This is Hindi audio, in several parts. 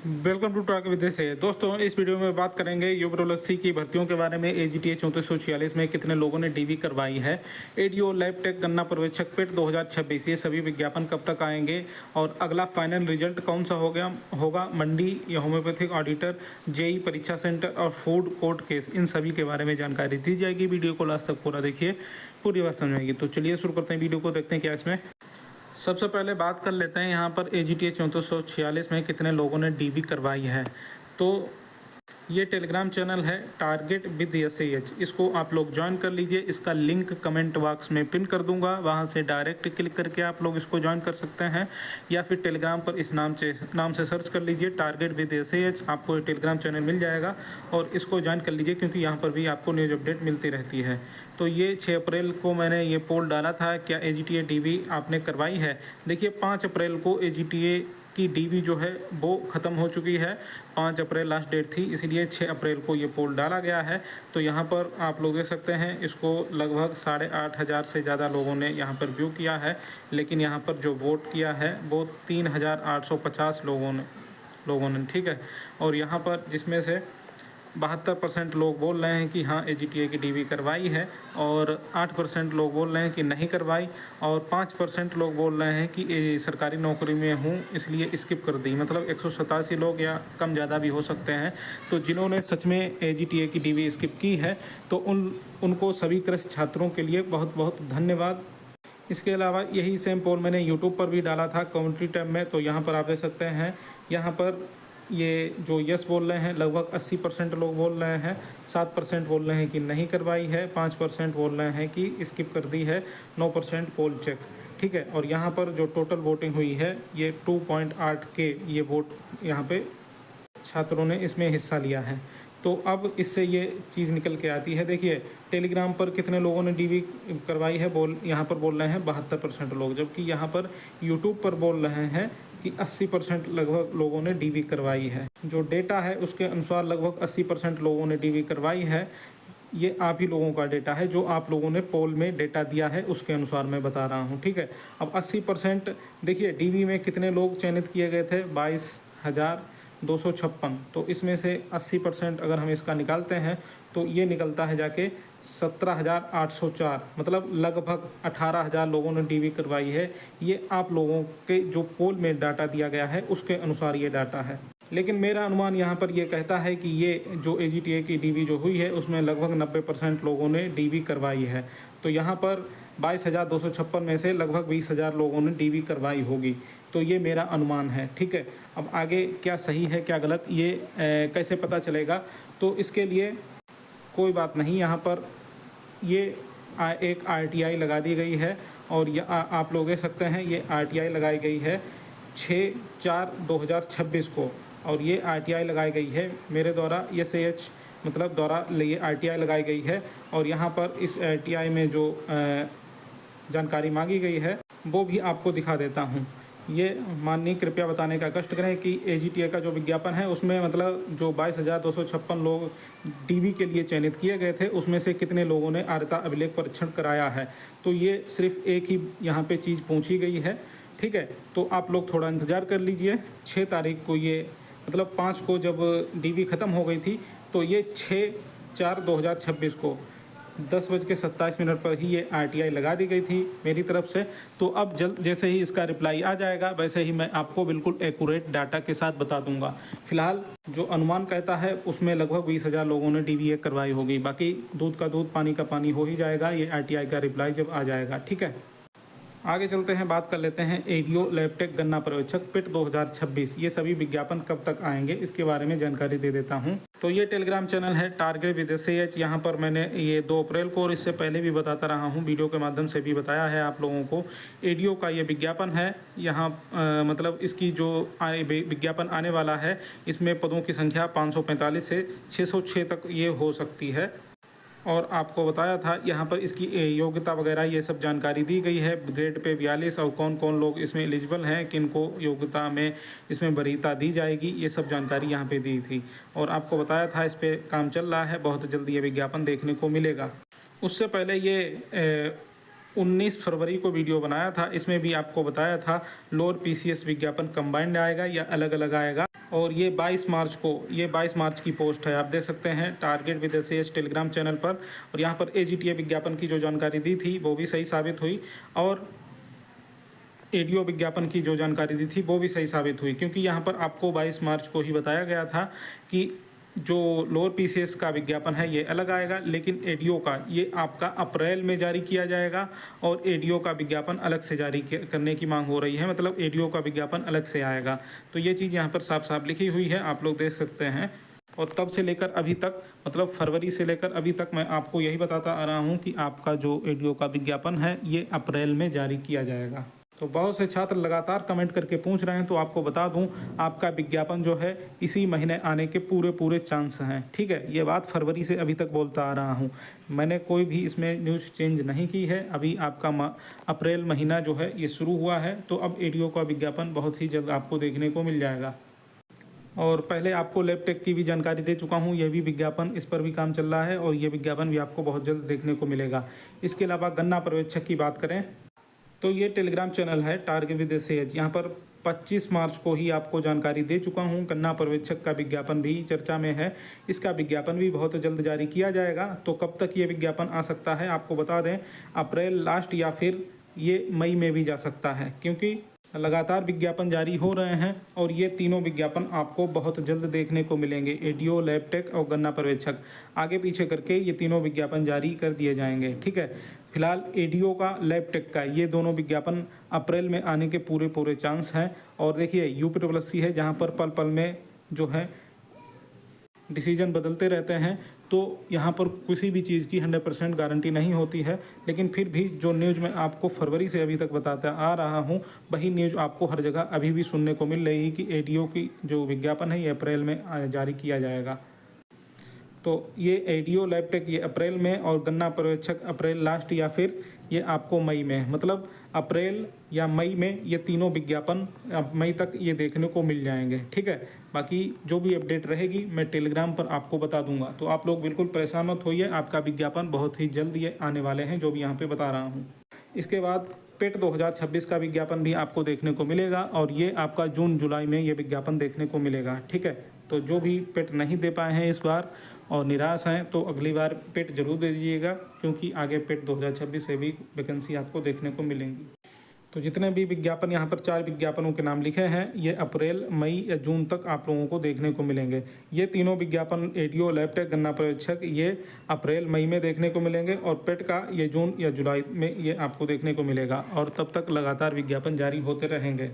वेलकम टू टॉक विदेश से। दोस्तों, इस वीडियो में बात करेंगे यूपीएससी की भर्तियों के बारे में। एजीटीए 3446 में कितने लोगों ने डीवी करवाई है। एडीओ लैब टेक गन्ना पर्यवेक्षक पेट 2026, ये सभी विज्ञापन कब तक आएंगे और अगला फाइनल रिजल्ट कौन सा होगा मंडी या होम्योपैथिक ऑडिटर, जेई परीक्षा सेंटर और फूड कोर्ट केस, इन सभी के बारे में जानकारी दी जाएगी। वीडियो को लास्ट तक पूरा देखिए, पूरी बात समझ आएगी। तो चलिए शुरू करते हैं वीडियो को, देखते हैं क्या इसमें। सबसे पहले बात कर लेते हैं यहाँ पर एजीटीए 3446 में कितने लोगों ने डीबी करवाई है। तो ये टेलीग्राम चैनल है टारगेट विद एसएएच, इसको आप लोग ज्वाइन कर लीजिए। इसका लिंक कमेंट बॉक्स में पिन कर दूंगा, वहाँ से डायरेक्ट क्लिक करके आप लोग इसको ज्वाइन कर सकते हैं, या फिर टेलीग्राम पर इस नाम से सर्च कर लीजिए टारगेट विद एसएएच, आपको टेलीग्राम चैनल मिल जाएगा और इसको ज्वाइन कर लीजिए, क्योंकि यहाँ पर भी आपको न्यूज़ अपडेट मिलती रहती है। तो ये 6 अप्रैल को मैंने ये पोल डाला था, क्या एजीटीए डीवी आपने करवाई है। देखिए 5 अप्रैल को एजीटीए की डीवी जो है वो ख़त्म हो चुकी है। 5 अप्रैल लास्ट डेट थी, इसलिए 6 अप्रैल को ये पोल डाला गया है। तो यहाँ पर आप लोग देख सकते हैं, इसको लगभग 8,500 से ज़्यादा लोगों ने यहाँ पर व्यू किया है, लेकिन यहाँ पर जो वोट किया है वो 3,850 लोगों ने, ठीक है। और यहाँ पर जिसमें से 72% लोग बोल रहे हैं कि हाँ एजीटीए की डीवी करवाई है, और 8% लोग बोल रहे हैं कि नहीं करवाई, और 5% लोग बोल रहे हैं कि सरकारी नौकरी में हूँ इसलिए स्किप कर दी। मतलब 187 लोग या कम ज़्यादा भी हो सकते हैं। तो जिन्होंने सच में एजीटीए की डीवी स्किप की है, तो उनको सभी कृषि छात्रों के लिए बहुत बहुत धन्यवाद। इसके अलावा यही सेम पोल मैंने यूट्यूब पर भी डाला था कमेंट्री टैब में, तो यहाँ पर आप देख सकते हैं। यहाँ पर ये जो यस बोल रहे हैं लगभग 80% लोग बोल रहे हैं, 7% बोल रहे हैं कि नहीं करवाई है, 5% बोल रहे हैं कि स्किप कर दी है, 9% पोल चेक, ठीक है। और यहाँ पर जो टोटल वोटिंग हुई है ये 2.8 के ये वोट यहाँ पे छात्रों ने इसमें हिस्सा लिया है। तो अब इससे ये चीज़ निकल के आती है। देखिए टेलीग्राम पर कितने लोगों ने डीवी करवाई है, यहाँ पर बोल रहे हैं 72% लोग, जबकि यहाँ पर यूट्यूब पर बोल रहे हैं कि 80% लगभग लोगों ने डीवी करवाई है। जो डेटा है उसके अनुसार लगभग 80% लोगों ने डीवी करवाई है। ये आप ही लोगों का डेटा है, जो आप लोगों ने पोल में डेटा दिया है उसके अनुसार मैं बता रहा हूँ, ठीक है। अब 80% देखिए डीवी में कितने लोग चयनित किए गए थे, 22,256। तो इसमें से 80% अगर हम इसका निकालते हैं तो ये निकलता है जाके 17,804, मतलब लगभग 18,000 लोगों ने डीवी करवाई है। ये आप लोगों के जो पोल में डाटा दिया गया है उसके अनुसार ये डाटा है। लेकिन मेरा अनुमान यहाँ पर ये कहता है कि ये जो एजीटीए की डीवी जो हुई है उसमें लगभग 90% लोगों ने डीवी करवाई है। तो यहाँ पर 22,256 में से लगभग 20,000 लोगों ने डीवी करवाई होगी। तो ये मेरा अनुमान है, ठीक है। अब आगे क्या सही है क्या गलत ये कैसे पता चलेगा, तो इसके लिए कोई बात नहीं, यहाँ पर ये एक आरटीआई लगा दी गई है, और ये आप लोग देख सकते हैं ये आरटीआई लगाई गई है 6/4/2026 को, और ये आरटीआई लगाई गई है मेरे द्वारा एसएएच मतलब द्वारा ये आरटीआई लगाई गई है। और यहाँ पर इस आरटीआई में जो जानकारी मांगी गई है वो भी आपको दिखा देता हूँ। ये माननीय कृपया बताने का कष्ट करें कि एजीटीए का जो विज्ञापन है उसमें मतलब जो 22,256 लोग डीवी के लिए चयनित किए गए थे उसमें से कितने लोगों ने आर्द्रता अभिलेख परीक्षण कराया है। तो ये सिर्फ एक ही यहाँ पे चीज़ पूछी गई है, ठीक है। तो आप लोग थोड़ा इंतज़ार कर लीजिए। 6 तारीख को ये मतलब 5 को जब डीवी ख़त्म हो गई थी, तो ये 6/4/2026 को 10:27 पर ही ये आरटीआई लगा दी गई थी मेरी तरफ से। तो अब जैसे ही इसका रिप्लाई आ जाएगा वैसे ही मैं आपको बिल्कुल एक्यूरेट डाटा के साथ बता दूंगा। फिलहाल जो अनुमान कहता है उसमें लगभग 20,000 लोगों ने डीवीए करवाई होगी। बाकी दूध का दूध पानी का पानी हो ही जाएगा ये आरटीआई का रिप्लाई जब आ जाएगा, ठीक है। आगे चलते हैं, बात कर लेते हैं एडीओ लैबटेक गन्ना पर्यवेक्षक पिट 2026, ये सभी विज्ञापन कब तक आएंगे इसके बारे में जानकारी दे देता हूं। तो ये टेलीग्राम चैनल है टारगेट विद एसएएच, यहाँ पर मैंने ये 2 अप्रैल को और इससे पहले भी बताता रहा हूँ, वीडियो के माध्यम से भी बताया है आप लोगों को। एडीओ का ये विज्ञापन है, यहाँ मतलब इसकी जो विज्ञापन आने वाला है इसमें पदों की संख्या 545 से 606 तक ये हो सकती है। और आपको बताया था यहाँ पर इसकी योग्यता वगैरह ये सब जानकारी दी गई है। ग्रेड पे 42 और कौन कौन लोग इसमें एलिजिबल हैं, किनको योग्यता में इसमें वरीयता दी जाएगी, ये सब जानकारी यहाँ पे दी थी। और आपको बताया था इस पर काम चल रहा है, बहुत जल्दी ये विज्ञापन देखने को मिलेगा। उससे पहले ये 19 फरवरी को वीडियो बनाया था। इसमें भी आपको बताया था लोअर पीसीएस विज्ञापन कंबाइंड आएगा या अलग अलग आएगा। और ये 22 मार्च की पोस्ट है, आप देख सकते हैं टारगेट विद एसएएच टेलीग्राम चैनल पर। और यहाँ पर एजीटीए विज्ञापन की जो जानकारी दी थी वो भी सही साबित हुई, और एडीओ विज्ञापन की जो जानकारी दी थी वो भी सही साबित हुई, क्योंकि यहाँ पर आपको 22 मार्च को ही बताया गया था कि जो लोअर पीसीएस का विज्ञापन है ये अलग आएगा, लेकिन एडीओ का ये आपका अप्रैल में जारी किया जाएगा और एडीओ का विज्ञापन अलग से जारी करने की मांग हो रही है, मतलब एडीओ का विज्ञापन अलग से आएगा। तो ये चीज़ यहाँ पर साफ साफ लिखी हुई है, आप लोग देख सकते हैं। और तब से लेकर अभी तक, मतलब फरवरी से लेकर अभी तक मैं आपको यही बताता आ रहा हूँ कि आपका जो एडीओ का विज्ञापन है ये अप्रैल में जारी किया जाएगा। तो बहुत से छात्र लगातार कमेंट करके पूछ रहे हैं, तो आपको बता दूं आपका विज्ञापन जो है इसी महीने आने के पूरे चांस हैं। ठीक है, ये बात फरवरी से अभी तक बोलता आ रहा हूं, मैंने कोई भी इसमें न्यूज़ चेंज नहीं की है। अभी आपका अप्रैल महीना जो है ये शुरू हुआ है, तो अब एडीओ का विज्ञापन बहुत ही जल्द आपको देखने को मिल जाएगा। और पहले आपको लैपटेक की भी जानकारी दे चुका हूँ, यह भी विज्ञापन, इस पर भी काम चल रहा है और ये विज्ञापन भी आपको बहुत जल्द देखने को मिलेगा। इसके अलावा गन्ना पर्यवेक्षक की बात करें तो ये टेलीग्राम चैनल है टारगेट विद एसएएच, यहाँ पर 25 मार्च को ही आपको जानकारी दे चुका हूँ। गन्ना पर्यवेक्षक का विज्ञापन भी चर्चा में है, इसका विज्ञापन भी बहुत जल्द जारी किया जाएगा। तो कब तक ये विज्ञापन आ सकता है आपको बता दें, अप्रैल लास्ट या फिर ये मई में भी जा सकता है, क्योंकि लगातार विज्ञापन जारी हो रहे हैं और ये तीनों विज्ञापन आपको बहुत जल्द देखने को मिलेंगे। एडीओ, लैपटेक और गन्ना पर्यवेक्षक आगे पीछे करके ये तीनों विज्ञापन जारी कर दिए जाएंगे। ठीक है, फिलहाल एडीओ का, लैपटेक का, ये दोनों विज्ञापन अप्रैल में आने के पूरे चांस हैं। और देखिए यूपीएससी है जहाँ पर पल पल में जो है डिसीजन बदलते रहते हैं, तो यहाँ पर किसी भी चीज़ की 100% गारंटी नहीं होती है। लेकिन फिर भी जो न्यूज़ मैं आपको फरवरी से अभी तक बताता आ रहा हूँ, वही न्यूज़ आपको हर जगह अभी भी सुनने को मिल रही है कि एडीओ की जो विज्ञापन है ये अप्रैल में जारी किया जाएगा। तो ये एडीओ, लैपटेक ये अप्रैल में और गन्ना पर्यवेक्षक अप्रैल लास्ट या फिर ये आपको मई में, मतलब अप्रैल या मई में ये तीनों विज्ञापन मई तक ये देखने को मिल जाएंगे। ठीक है, बाकी जो भी अपडेट रहेगी मैं टेलीग्राम पर आपको बता दूंगा, तो आप लोग बिल्कुल परेशान मत होइए, आपका विज्ञापन बहुत ही जल्द ये आने वाले हैं जो भी यहाँ पे बता रहा हूँ। इसके बाद पेट 2026 का विज्ञापन भी आपको देखने को मिलेगा और ये आपका जून जुलाई में ये विज्ञापन देखने को मिलेगा। ठीक है, तो जो भी पेट नहीं दे पाए हैं इस बार और निराश हैं, तो अगली बार पेट जरूर दे दीजिएगा, क्योंकि आगे पेट 2026 से भी वैकेंसी आपको देखने को मिलेंगी। तो जितने भी विज्ञापन यहाँ पर 4 विज्ञापनों के नाम लिखे हैं, ये अप्रैल, मई या जून तक आप लोगों को देखने को मिलेंगे। ये तीनों विज्ञापन एडीओ, लैपटेक, गन्ना पर्यवेक्षक ये अप्रैल, मई में देखने को मिलेंगे और पेट का ये जून या जुलाई में ये आपको देखने को मिलेगा। और तब तक लगातार विज्ञापन जारी होते रहेंगे।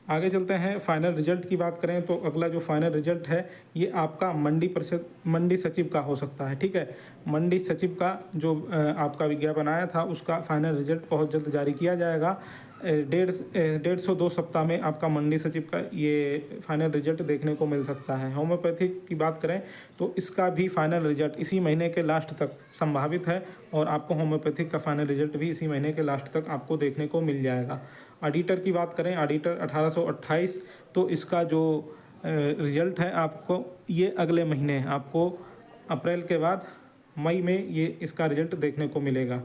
आगे चलते हैं, फाइनल रिजल्ट की बात करें तो अगला जो फाइनल रिजल्ट है ये आपका मंडी सचिव का हो सकता है। ठीक है, मंडी सचिव का जो आपका विज्ञापन आया था उसका फाइनल रिजल्ट बहुत जल्द जारी किया जाएगा। 150 सप्ताह में आपका मंडी सचिव का ये फाइनल रिजल्ट देखने को मिल सकता है। होम्योपैथिक की बात करें तो इसका भी फाइनल रिजल्ट इसी महीने के लास्ट तक संभावित है और आपको होम्योपैथिक का फाइनल रिजल्ट भी इसी महीने के लास्ट तक आपको देखने को मिल जाएगा। ऑडिटर की बात करें, ऑडिटर 1828, तो इसका जो रिजल्ट है आपको ये अगले महीने, आपको अप्रैल के बाद मई में ये इसका रिजल्ट देखने को मिलेगा।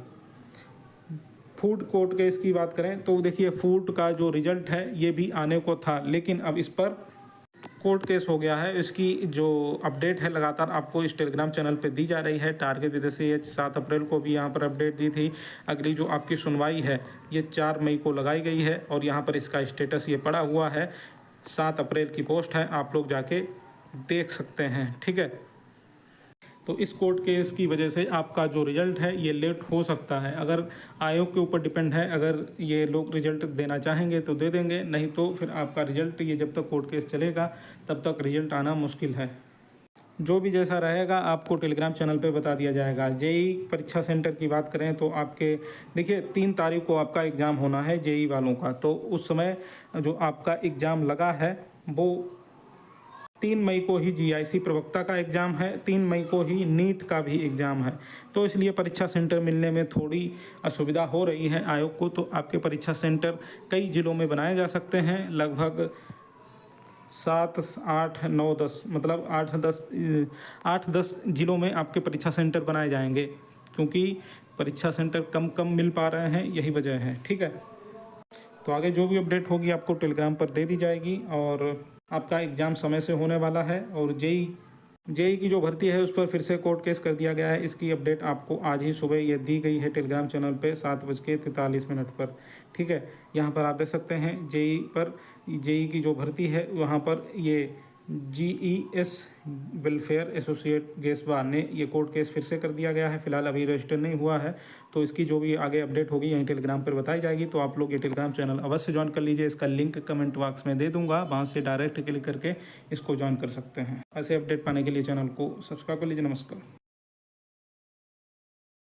फूड कोर्ट केस की बात करें तो देखिए फूड का जो रिजल्ट है ये भी आने को था, लेकिन अब इस पर कोर्ट केस हो गया है। इसकी जो अपडेट है लगातार आपको इस टेलीग्राम चैनल पे दी जा रही है। टारगेट विद एसएएच 7 अप्रैल को भी यहाँ पर अपडेट दी थी। अगली जो आपकी सुनवाई है ये 4 मई को लगाई गई है और यहाँ पर इसका स्टेटस ये पड़ा हुआ है। 7 अप्रैल की पोस्ट है, आप लोग जाके देख सकते हैं। ठीक है, तो इस कोर्ट केस की वजह से आपका जो रिजल्ट है ये लेट हो सकता है। अगर आयोग के ऊपर डिपेंड है, अगर ये लोग रिजल्ट देना चाहेंगे तो दे देंगे, नहीं तो फिर आपका रिजल्ट ये जब तक कोर्ट केस चलेगा तब तक रिजल्ट आना मुश्किल है। जो भी जैसा रहेगा आपको टेलीग्राम चैनल पे बता दिया जाएगा। जेई परीक्षा सेंटर की बात करें तो आपके देखिए 3 तारीख को आपका एग्ज़ाम होना है जेई वालों का, तो उस समय जो आपका एग्ज़ाम लगा है वो 3 मई को ही जीआईसी प्रवक्ता का एग्ज़ाम है, 3 मई को ही नीट का भी एग्ज़ाम है। तो इसलिए परीक्षा सेंटर मिलने में थोड़ी असुविधा हो रही है आयोग को। तो आपके परीक्षा सेंटर कई ज़िलों में बनाए जा सकते हैं, लगभग 7, 8, 9, 10 मतलब 8, 10 ज़िलों में आपके परीक्षा सेंटर बनाए जाएंगे, क्योंकि परीक्षा सेंटर कम मिल पा रहे हैं, यही वजह है। ठीक है, तो आगे जो भी अपडेट होगी आपको टेलीग्राम पर दे दी जाएगी। और आपका एग्ज़ाम समय से होने वाला है। और जेई की जो भर्ती है उस पर फिर से कोर्ट केस कर दिया गया है। इसकी अपडेट आपको आज ही सुबह ये दी गई है टेलीग्राम चैनल पे 7:43 पर। ठीक है, यहाँ पर आप देख सकते हैं जेई की जो भर्ती है वहाँ पर ये GES वेलफेयर एसोसिएट गेसबा ने ये कोर्ट केस फिर से कर दिया गया है। फिलहाल अभी रजिस्टर नहीं हुआ है, तो इसकी जो भी आगे अपडेट होगी यहीं टेलीग्राम पर बताई जाएगी। तो आप लोग ये टेलीग्राम चैनल अवश्य ज्वाइन कर लीजिए। इसका लिंक कमेंट बॉक्स में दे दूंगा, वहाँ से डायरेक्ट क्लिक करके इसको ज्वाइन कर सकते हैं। ऐसे अपडेट पाने के लिए चैनल को सब्सक्राइब कर लीजिए। नमस्कार।